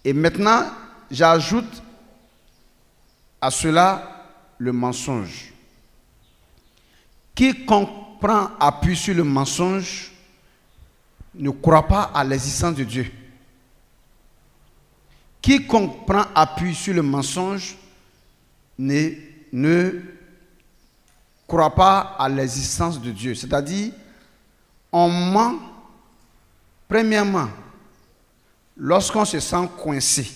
Et maintenant, j'ajoute à cela le mensonge. Quiconque prend appui sur le mensonge ne croit pas à l'existence de Dieu. Quiconque prend appui sur le mensonge ne croit pas à l'existence de Dieu. C'est-à-dire, on ment, premièrement, lorsqu'on se sent coincé.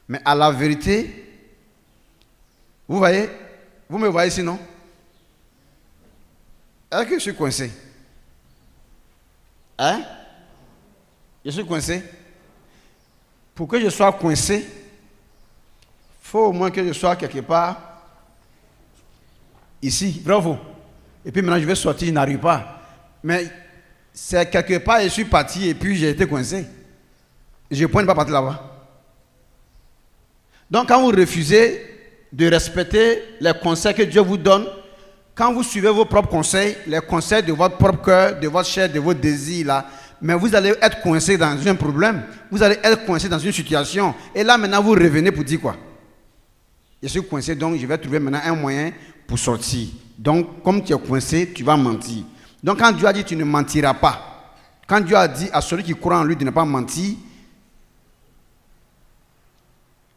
Mais à la vérité, vous voyez, vous me voyez ici, non? Est-ce que je suis coincé? Hein? Je suis coincé? Pour que je sois coincé, il faut au moins que je sois quelque part ici. Bravo. Et puis maintenant je vais sortir, je n'arrive pas. Mais c'est quelque part, je suis parti et puis j'ai été coincé. Je ne pointe pas partir là-bas. Donc quand vous refusez de respecter les conseils que Dieu vous donne, quand vous suivez vos propres conseils, les conseils de votre propre cœur, de votre chair, de vos désirs là, mais vous allez être coincé dans un problème, vous allez être coincé dans une situation. Et là maintenant vous revenez pour dire quoi? Je suis coincé, donc je vais trouver maintenant un moyen pour sortir. Donc comme tu es coincé, tu vas mentir. Donc quand Dieu a dit tu ne mentiras pas, quand Dieu a dit à celui qui croit en lui de ne pas mentir,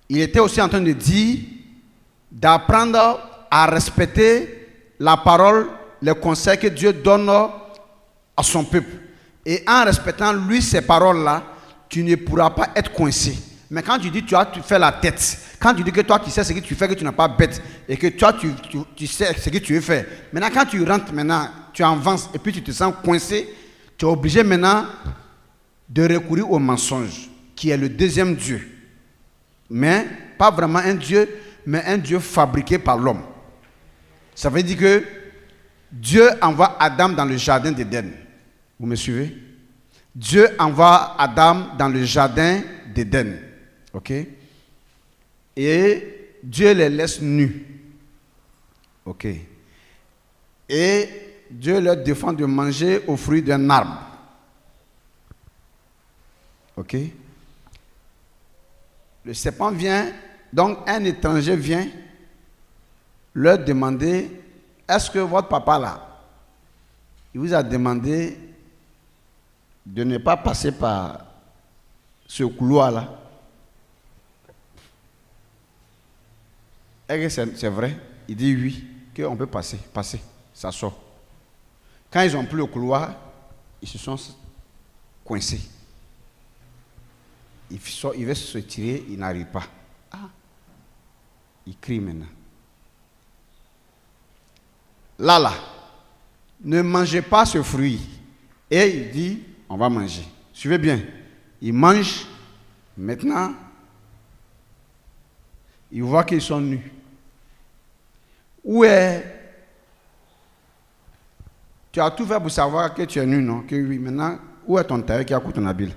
il était aussi en train de dire d'apprendre à respecter la parole, les conseils que Dieu donne à son peuple. Et en respectant lui ces paroles-là, tu ne pourras pas être coincé. Mais quand tu dis tu fais la tête, quand tu dis que toi tu sais ce que tu fais, que tu n'es pas bête, et que toi tu sais ce que tu veux faire. Maintenant quand tu rentres maintenant, tu avances et puis tu te sens coincé, tu es obligé maintenant de recourir au mensonge, qui est le deuxième Dieu. Mais pas vraiment un Dieu, mais un Dieu fabriqué par l'homme. Ça veut dire que Dieu envoie Adam dans le jardin d'Éden. Vous me suivez? Dieu envoie Adam dans le jardin d'Éden. Ok? Et Dieu les laisse nus. Ok? Et Dieu leur défend de manger au fruit d'un arbre. Ok? Le serpent vient, donc un étranger vient leur demander, est-ce que votre papa là, il vous a demandé de ne pas passer par ce couloir là? Est-ce que c'est vrai? Il dit oui, qu'on peut passer, ça sort. Quand ils ont pris le couloir, ils se sont coincés. Il veut se tirer, il n'arrive pas. Ah, il crie maintenant. Là, ne mangez pas ce fruit. Et il dit, on va manger. Suivez bien. Il mange. Maintenant, il voit qu'ils sont nus. Où est... Tu as tout fait pour savoir que tu es nu, non? Que oui. Maintenant, où est ton tailleur qui a coupé ton habit?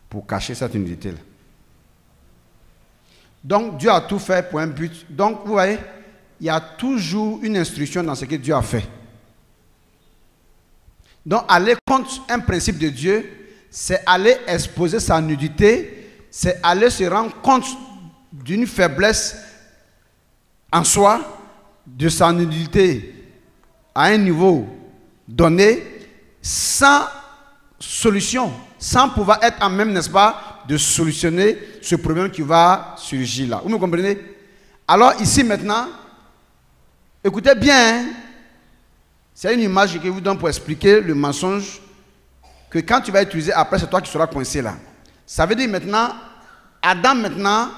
Pour cacher cette nudité-là. Donc, Dieu a tout fait pour un but. Donc, vous voyez, il y a toujours une instruction dans ce que Dieu a fait. Donc, aller contre un principe de Dieu, c'est aller exposer sa nudité, c'est aller se rendre compte d'une faiblesse en soi, de sa nudité à un niveau donné, sans solution, sans pouvoir être en même, n'est-ce pas, de solutionner ce problème qui va surgir là. Vous me comprenez? Alors ici maintenant, écoutez bien, hein? C'est une image que je vous donne pour expliquer le mensonge que quand tu vas utiliser après, c'est toi qui seras coincé là. Ça veut dire maintenant, Adam maintenant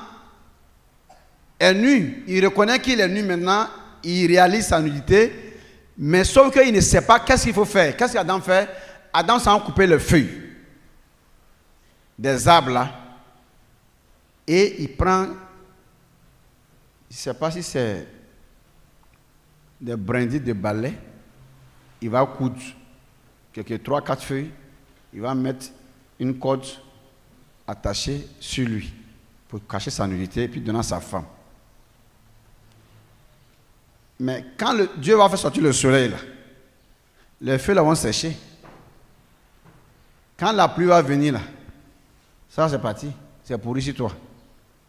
est nu. Il reconnaît qu'il est nu maintenant, il réalise sa nudité, mais sauf qu'il ne sait pas qu'est-ce qu'il faut faire. Qu'est-ce qu'Adam fait? Adam s'en couper les feuilles des arbres là et il prend, je ne sais pas si c'est des brindilles de balai, il va coudre quelques 3-4 feuilles, il va mettre une corde attachée sur lui pour cacher sa nudité et puis donner à sa femme. Mais quand Dieu va faire sortir le soleil là, les feuilles là vont sécher. Quand la pluie va venir là, Ça, c'est parti. C'est pourri sur toi.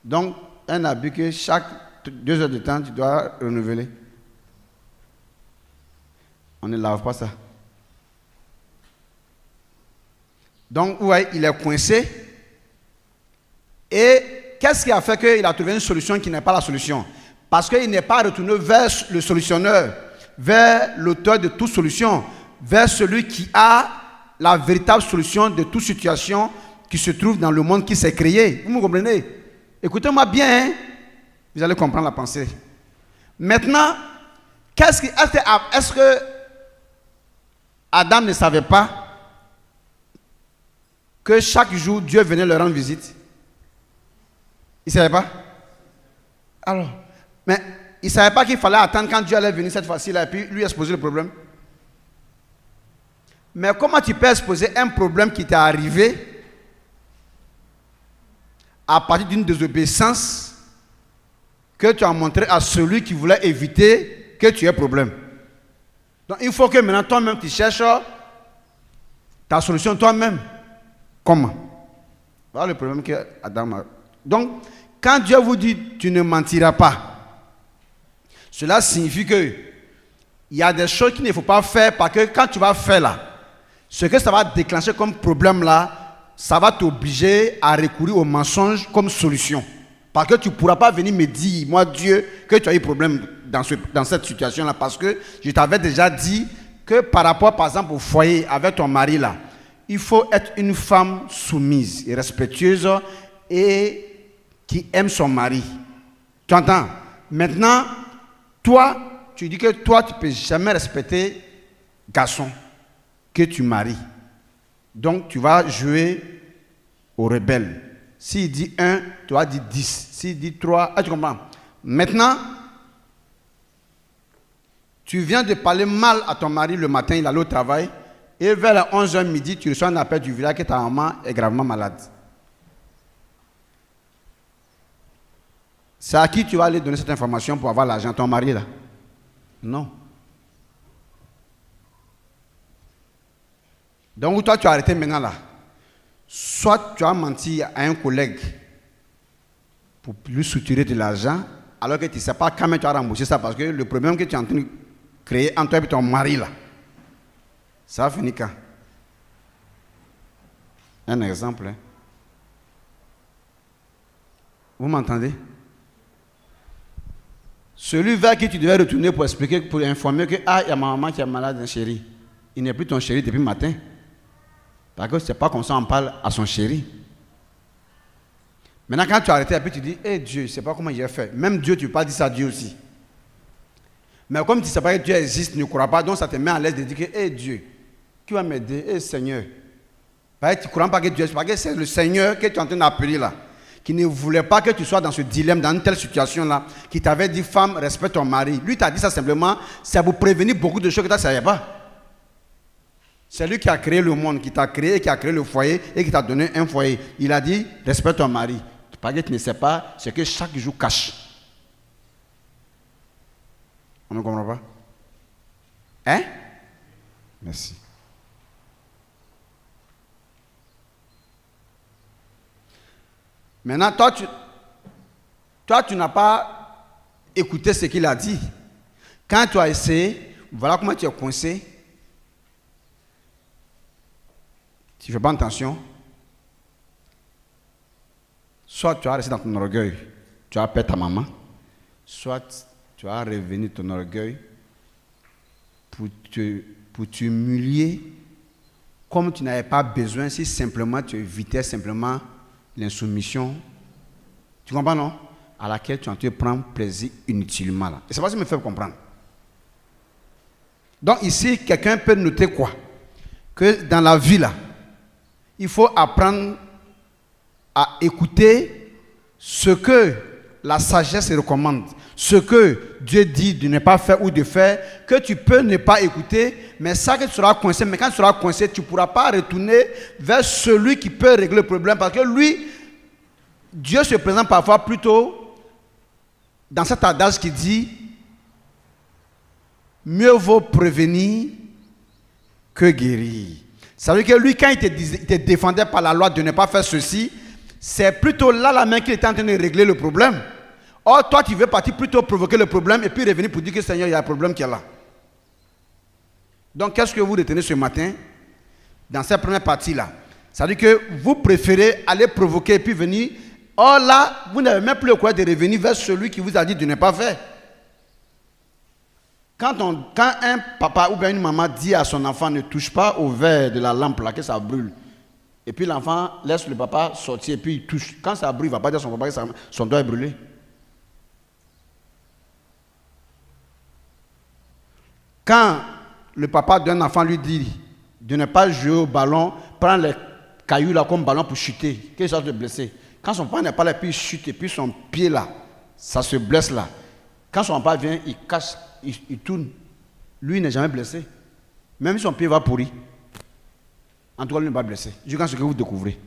Donc, un habit que chaque 2 heures de temps, tu dois renouveler. On ne lave pas ça. Donc, ouais, il est coincé. Et qu'est-ce qui a fait qu'il a trouvé une solution qui n'est pas la solution? Parce qu'il n'est pas retourné vers le solutionneur, vers l'auteur de toute solution, vers celui qui a la véritable solution de toute situation qui se trouve dans le monde qui s'est créé. Vous me comprenez? Écoutez-moi bien, hein? Vous allez comprendre la pensée. Maintenant, est-ce que Adam ne savait pas que chaque jour, Dieu venait leur rendre visite? Il ne savait pas? Alors, mais il ne savait pas qu'il fallait attendre quand Dieu allait venir cette fois-ci et puis lui exposer le problème. Mais comment tu peux exposer un problème qui t'est arrivé à partir d'une désobéissance que tu as montré à celui qui voulait éviter que tu aies problème? Donc il faut que maintenant toi-même tu cherches ta solution toi-même. Comment? Voilà le problème que Adam a. Donc, quand Dieu vous dit tu ne mentiras pas, cela signifie que il y a des choses qu'il ne faut pas faire parce que quand tu vas faire là, ce que ça va déclencher comme problème là, ça va t'obliger à recourir au mensonge comme solution. Parce que tu ne pourras pas venir me dire, moi Dieu, que tu as eu problème dans cette situation là, parce que je t'avais déjà dit que par rapport par exemple au foyer avec ton mari là, il faut être une femme soumise et respectueuse et qui aime son mari. Tu entends? Maintenant, toi, tu dis que toi, tu ne peux jamais respecter garçon que tu maries. Donc, tu vas jouer au rebelle. S'il dit 1, tu vas dire 10. S'il dit 3, tu comprends? Maintenant, tu viens de parler mal à ton mari le matin, il allait au travail. Et vers les 11h midi, tu reçois un appel du village que ta maman est gravement malade. C'est à qui tu vas aller donner cette information pour avoir l'argent? Ton mari là? Non. Donc toi tu as arrêté maintenant là. Soit tu as menti à un collègue pour lui soutirer de l'argent, alors que tu ne sais pas quand même tu as remboursé ça, parce que le problème que tu es en train de créer entre toi et ton mari là, ça va finir quand? Un exemple. Hein? Vous m'entendez? Celui vers qui tu devais retourner pour expliquer, pour informer que il y a ma maman qui est malade, un chéri. Il n'est plus ton chéri depuis le matin. Parce que c'est pas comme ça on parle à son chéri. Maintenant quand tu as arrêté, et puis tu dis, hey, Dieu, je ne sais pas comment j'ai fait. Même Dieu, tu ne peux pas dire ça à Dieu aussi. Mais comme tu ne sais pas que Dieu existe, tu ne crois pas, donc ça te met à l'aise de dire que, hey, Dieu, qui va m'aider? Hey, Seigneur. Parce que tu ne crois pas que Dieu existe, parce que c'est le Seigneur que tu es en train d'appeler là, qui ne voulait pas que tu sois dans ce dilemme, dans une telle situation-là, qui t'avait dit, femme, respecte ton mari. Lui t'a dit ça simplement, c'est pour prévenir beaucoup de choses que tu ne savais pas. C'est lui qui a créé le monde, qui t'a créé, qui a créé le foyer et qui t'a donné un foyer. Il a dit, respecte ton mari. Parce que tu ne sais pas ce que chaque jour cache. On ne comprend pas? Hein? Merci. Maintenant, toi, tu n'as pas écouté ce qu'il a dit. Quand tu as essayé, voilà comment tu es coincé. Tu ne fais pas attention. Soit tu as resté dans ton orgueil, tu as perdu ta maman. Soit tu as revenu ton orgueil pour t'humilier comme tu n'avais pas besoin, si simplement tu évitais simplement l'insoumission. Tu comprends, non? À laquelle tu en te prends plaisir inutilement. Là. Et c'est pas ça qui me fait comprendre. Donc ici, quelqu'un peut noter quoi? Que dans la vie, là, il faut apprendre à écouter ce que la sagesse recommande, ce que Dieu dit de ne pas faire ou de faire, que tu peux ne pas écouter, mais ça que tu seras coincé, mais quand tu seras coincé, tu ne pourras pas retourner vers celui qui peut régler le problème, parce que lui, Dieu se présente parfois plutôt dans cet adage qui dit « Mieux vaut prévenir que guérir ». Ça veut dire que lui, quand il te défendait par la loi de ne pas faire ceci, c'est plutôt là la main qui est en train de régler le problème. Or, toi, tu veux partir plutôt provoquer le problème et puis revenir pour dire que Seigneur, il y a un problème qui est là. Donc, qu'est-ce que vous retenez ce matin dans cette première partie-là? C'est-à-dire que vous préférez aller provoquer et puis venir. Or là, vous n'avez même plus le courage de revenir vers celui qui vous a dit de ne pas faire. Quand un papa ou bien une maman dit à son enfant ne touche pas au verre de la lampe là, que ça brûle. Et puis l'enfant laisse le papa sortir et puis il touche. Quand ça brûle, il ne va pas dire à son papa que son doigt est brûlé. Quand le papa d'un enfant lui dit de ne pas jouer au ballon, prendre les cailloux là comme ballon pour chuter, qu'il sorte de blesser. Quand son papa n'est pas là, puis il chute et puis son pied là, ça se blesse là. Quand son papa vient, il cache, il tourne. Lui, il n'est jamais blessé. Même si son pied va pourrir. En tout cas, lui n'est pas blessé. Jusqu'à ce que vous découvrez.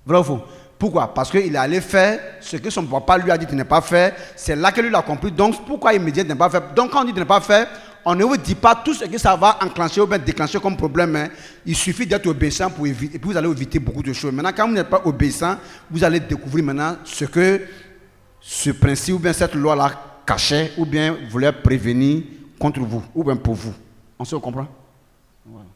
Vrai ou faux? Pourquoi? Parce qu'il est allé faire ce que son papa lui a dit de ne pas faire. C'est là que lui l'a compris. Donc, pourquoi il me dit de ne pas faire? Donc, quand on dit de ne pas faire, on ne vous dit pas tout ce que ça va enclencher ou bien déclencher comme problème. Hein. Il suffit d'être obéissant pour éviter. Et puis, vous allez éviter beaucoup de choses. Maintenant, quand vous n'êtes pas obéissant, vous allez découvrir maintenant ce que ce principe ou bien cette loi-là cachait ou bien voulait prévenir contre vous ou bien pour vous. On se comprend? Voilà.